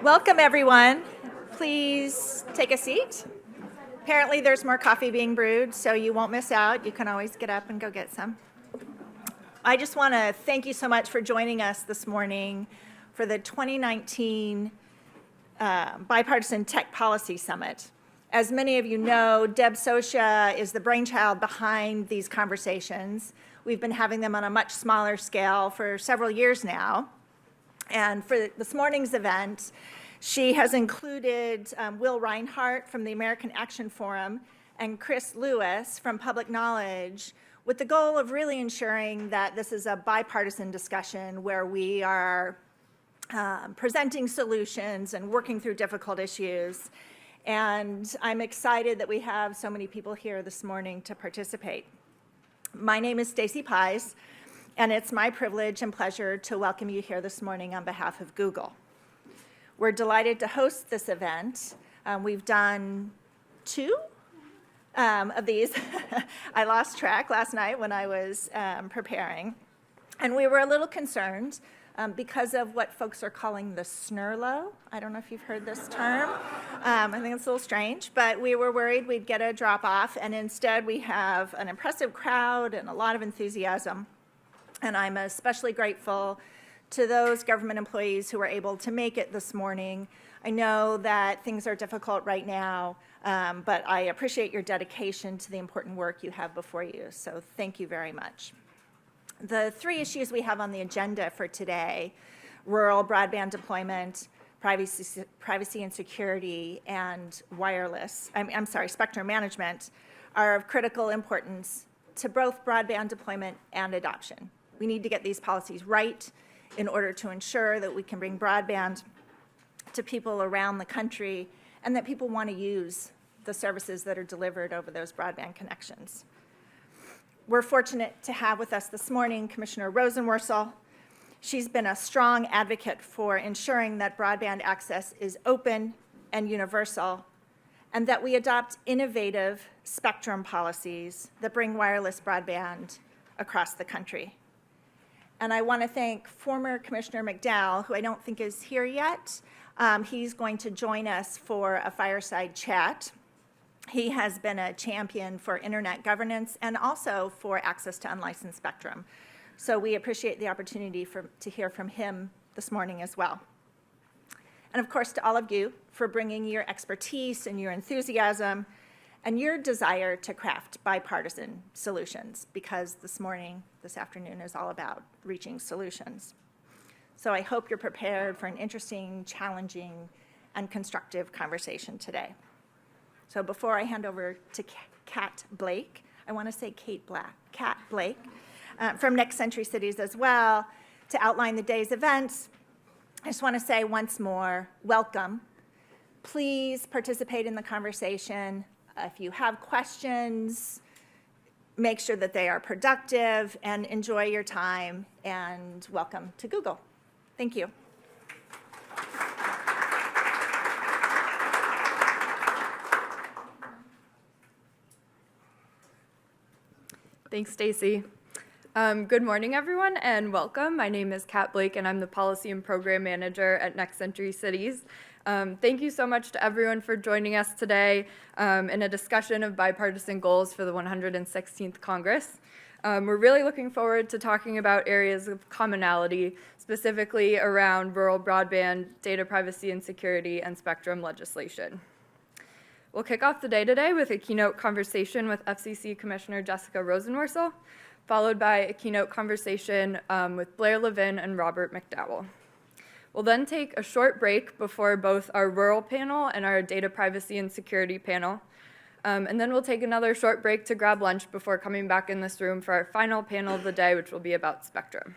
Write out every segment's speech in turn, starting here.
Welcome, everyone. Please take a seat. Apparently, there's more coffee being brewed, so you won't miss out. You can always get up and go get some. I just want to thank you so much for joining us this morning for the 2019 Bipartisan Tech Policy Summit. As many of you know, Deb Socia is the brainchild behind these conversations. We've been having them on a much smaller scale for several years now. And for this morning's event, she has included Will Reinhart from the American Action Forum and Chris Lewis from Public Knowledge, with the goal of really ensuring that this is a bipartisan discussion where we are presenting solutions and working through difficult issues. And I'm excited that we have so many people here this morning to participate. My name is Staci Pies, and it's my privilege and pleasure to welcome you here this morning on behalf of Google. We're delighted to host this event. We've done two of these. I lost track last night when I was preparing. And we were a little concerned because of what folks are calling the snurlo. I don't know if you've heard this term. I think it's a little strange, but we were worried we'd get a drop off, and instead we have an impressive crowd and a lot of enthusiasm. And I'm especially grateful to those government employees who were able to make it this morning. I know that things are difficult right now, but I appreciate your dedication to the important work you have before you, so thank you very much. The three issues we have on the agenda for today, rural broadband deployment, privacy and security, and spectrum management, are of critical importance to both broadband deployment and adoption. We need to get these policies right in order to ensure that we can bring broadband to people around the country and that people want to use the services that are delivered over those broadband connections. We're fortunate to have with us this morning Commissioner Rosenworcel. She's been a strong advocate for ensuring that broadband access is open and universal, and that we adopt innovative spectrum policies that bring wireless broadband across the country. And I want to thank former Commissioner McDowell, who I don't think is here yet. He's going to join us for a fireside chat. He has been a champion for internet governance and also for access to unlicensed spectrum. So we appreciate the opportunity to hear from him this morning as well. And of course, to all of you for bringing your expertise and your enthusiasm and your desire to craft bipartisan solutions, because this afternoon is all about reaching solutions. So I hope you're prepared for an interesting, challenging, and constructive conversation today. So before I hand over to Kat Blake, I want to say Kat Blake, from Next Century Cities as well, to outline the day's events. I just want to say once more, welcome. Please participate in the conversation. If you have questions, make sure that they are productive, and enjoy your time, and welcome to Google. Thank you. Thanks, Staci. Good morning, everyone, and welcome. My name is Kat Blake, and I'm the Policy and Program Manager at Next Century Cities. Thank you so much to everyone for joining us today in a discussion of bipartisan goals for the 116th Congress. We're really looking forward to talking about areas of commonality, specifically around rural broadband, data privacy and security, and spectrum legislation. We'll kick off the day today with a keynote conversation with FCC Commissioner Jessica Rosenworcel, followed by a keynote conversation with Blair Levin and Robert McDowell. We'll then take a short break before both our rural panel and our data privacy and security panel. And then we'll take another short break to grab lunch before coming back in this room for our final panel of the day, which will be about spectrum.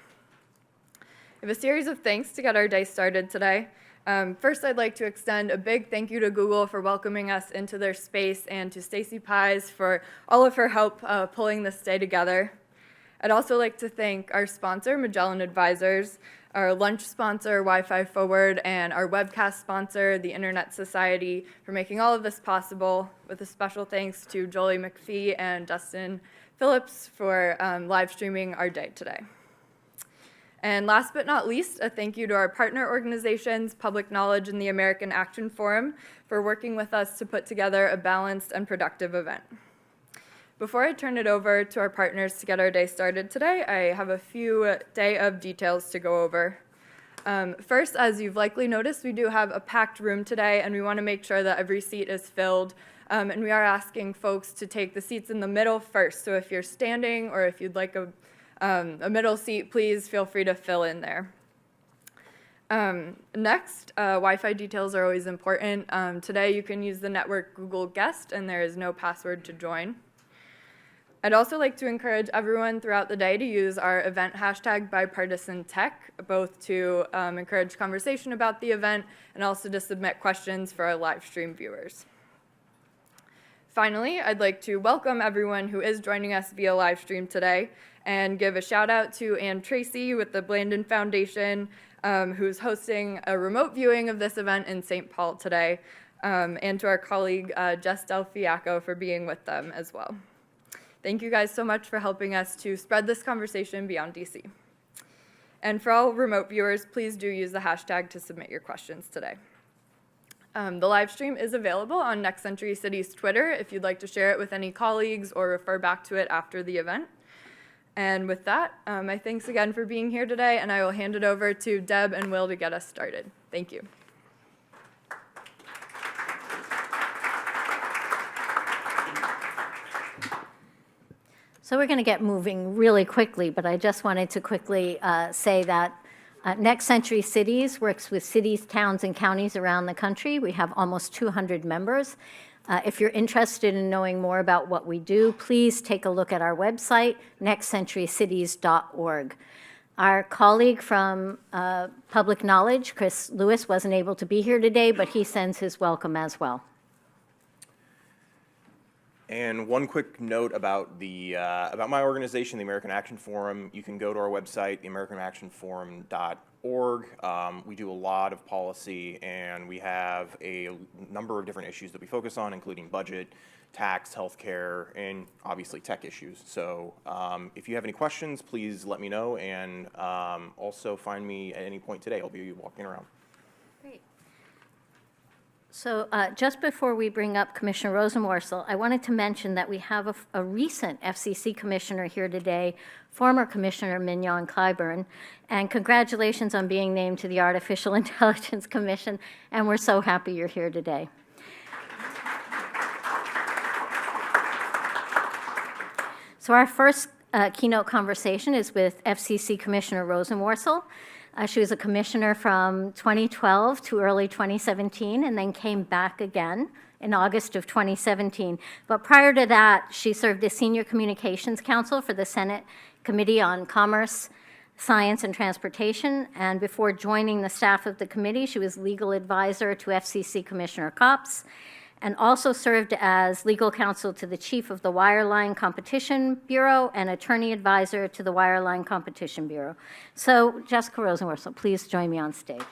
We have a series of thanks to get our day started today. First, I'd like to extend a big thank you to Google for welcoming us into their space, and to Staci Pies for all of her help pulling this day together. I'd also like to thank our sponsor, Magellan Advisors, our lunch sponsor, Wi-Fi Forward, and our webcast sponsor, the Internet Society, for making all of this possible, with a special thanks to Jolie McPhee and Dustin Phillips for live streaming our day today. And last but not least, a thank you to our partner organizations, Public Knowledge and the American Action Forum, for working with us to put together a balanced and productive event. Before I turn it over to our partners to get our day started today, I have a few day of details to go over. First, as you've likely noticed, we do have a packed room today, and we want to make sure that every seat is filled. And we are asking folks to take the seats in the middle first. So if you're standing or if you'd like a middle seat, please feel free to fill in there. Next, Wi-Fi details are always important. Today you can use the network Google Guest, and there is no password to join. I'd also like to encourage everyone throughout the day to use our event hashtag Bipartisan Tech, both to encourage conversation about the event and also to submit questions for our live stream viewers. Finally, I'd like to welcome everyone who is joining us via live stream today and give a shout out to Ann Tracy with the Blandon Foundation, who's hosting a remote viewing of this event in St. Paul today, and to our colleague Jess Del Fiacco for being with them as well. Thank you guys so much for helping us to spread this conversation beyond DC. And for all remote viewers, please do use the hashtag to submit your questions today. The live stream is available on Next Century City's Twitter if you'd like to share it with any colleagues or refer back to it after the event. And with that, my thanks again for being here today, and I will hand it over to Deb and Will to get us started. Thank you. So we're going to get moving really quickly, but I just wanted to quickly say that Next Century Cities works with cities, towns, and counties around the country. We have almost 200 members. If you're interested in knowing more about what we do, please take a look at our website, nextcenturycities.org. Our colleague from Public Knowledge, Chris Lewis, wasn't able to be here today, but he sends his welcome as well. And one quick note about my organization, the American Action Forum. You can go to our website, theamericanactionforum.org. We do a lot of policy, and we have a number of different issues that we focus on, including budget, tax, healthcare, and obviously tech issues. So if you have any questions, please let me know, and also find me at any point today. I'll be walking around. So just before we bring up Commissioner Rosenworcel, I wanted to mention that we have a recent FCC commissioner here today, former Commissioner Mignon Clyburn, and congratulations on being named to the Artificial Intelligence Commission, and we're so happy you're here today. So our first keynote conversation is with FCC Commissioner Rosenworcel. She was a commissioner from 2012 to early 2017, and then came back again in August of 2017. But prior to that, she served as Senior Communications Counsel for the Senate Committee on Commerce, Science, and Transportation. And before joining the staff of the committee, she was legal advisor to FCC Commissioner Copps, and also served as legal counsel to the chief of the Wireline Competition Bureau and attorney advisor to the Wireline Competition Bureau. So, Jessica Rosenworcel, please join me on stage.